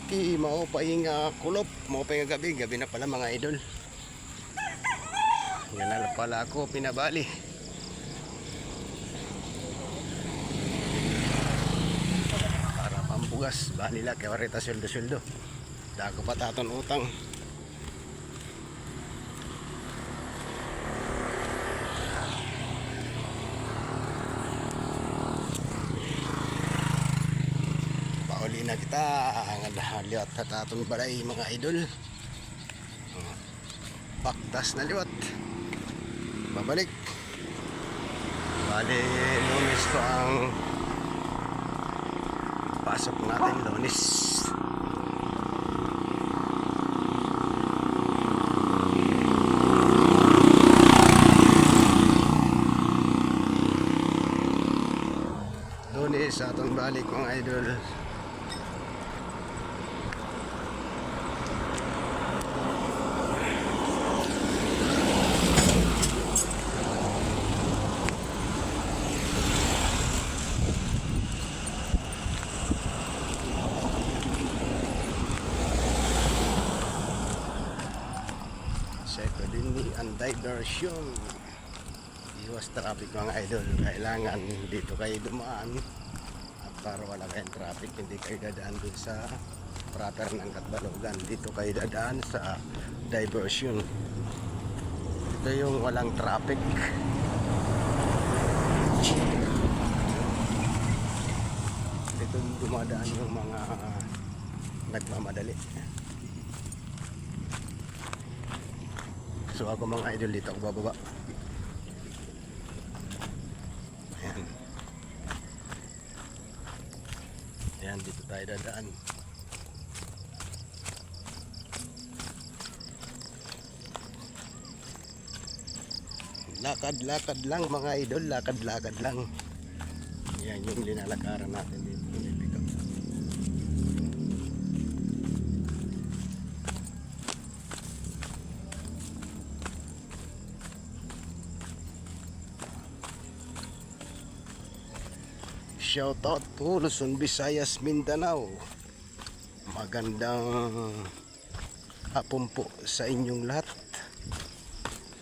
Maki, mao pahinga kulop, mao pahinga gabi na pala mga idol. Yan na pala ako pinabali. Para pambugas, bali la kay warita sweldo. Dako pa taton utang. Pauli na kita ang liwat sa tatong balay mga idol. Paktas na liwat. Babalik. Bali Lunes ko ang pasok natin, Lunes. Lunes sa atong balik mga idol. Seko din ni ang diversion. Iwas traffic mga idol. Kailangan dito kayo dumaan at para wala kayong traffic, hindi kayo dadaan dun sa proper ng Katbalogan. Dito kayo dadaan sa diversion. Ito yung walang traffic. Dito dumadaan yung mga nagmamadali. So ako mga idol, dito ako bababa. Ayan. Ayan, dito tayo dadaan. Lakad-lakad lang mga idol, lakad-lakad lang. Ayan yung linalakaran natin dito. Shout out po Luzon, Visayas, Mindanao. Magandang hapon po sa inyong lahat.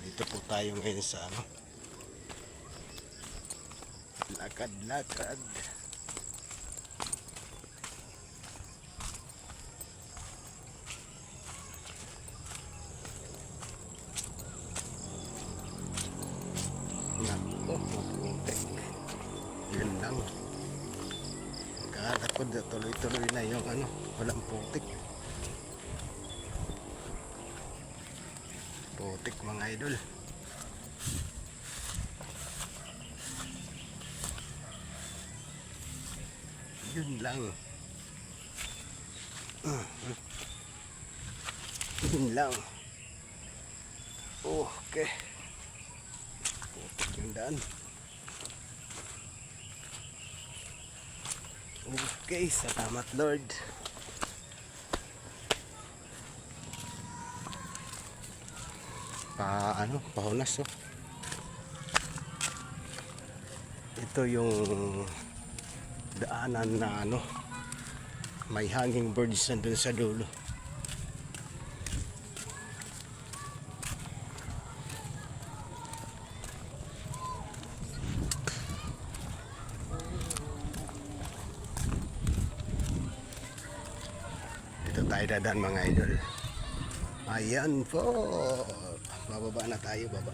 Dito po tayo ngayon sa lakad-lakad. Nako, maputek. Yun lang. Akala ko tuloy-tuloy na yung walang putik. Putik mga idol. Yun lang. Yun lang. Okay. Putik yung daan. Okay, salamat Lord. Pahunas oh. Ito yung daanan na may hanging birds nandun sa dulo. Tayo dadaan mga idol. Ayan po, bababa na tayo, baba.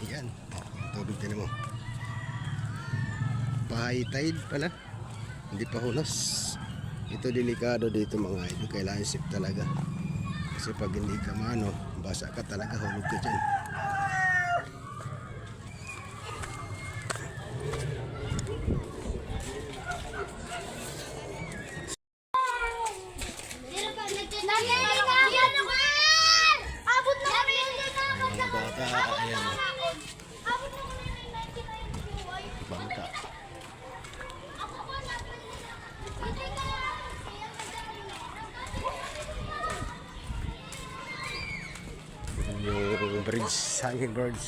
Ayan, tubig din mo. High tide pala, hindi pa hunas. Ito delikado dito mga idol, kailangan sip talaga. Kasi pag hindi ka basa ka talaga, hulog ka dyan. Bangka. Yung bridge, hanging birds.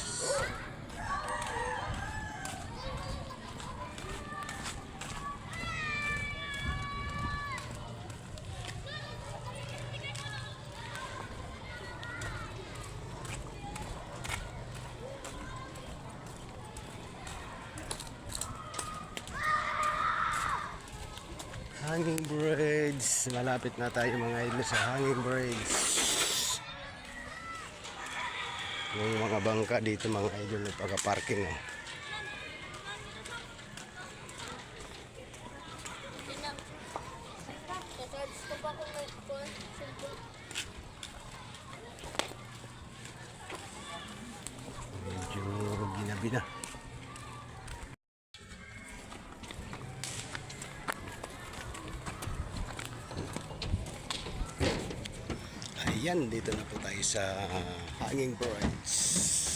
malapit na tayo mga idol sa Hanging Bridge. Yung mga bangka dito mga idol na pagka-parking. Oh. Medyo ginabi na. Ayan, dito na po tayo sa Hanging Bridge.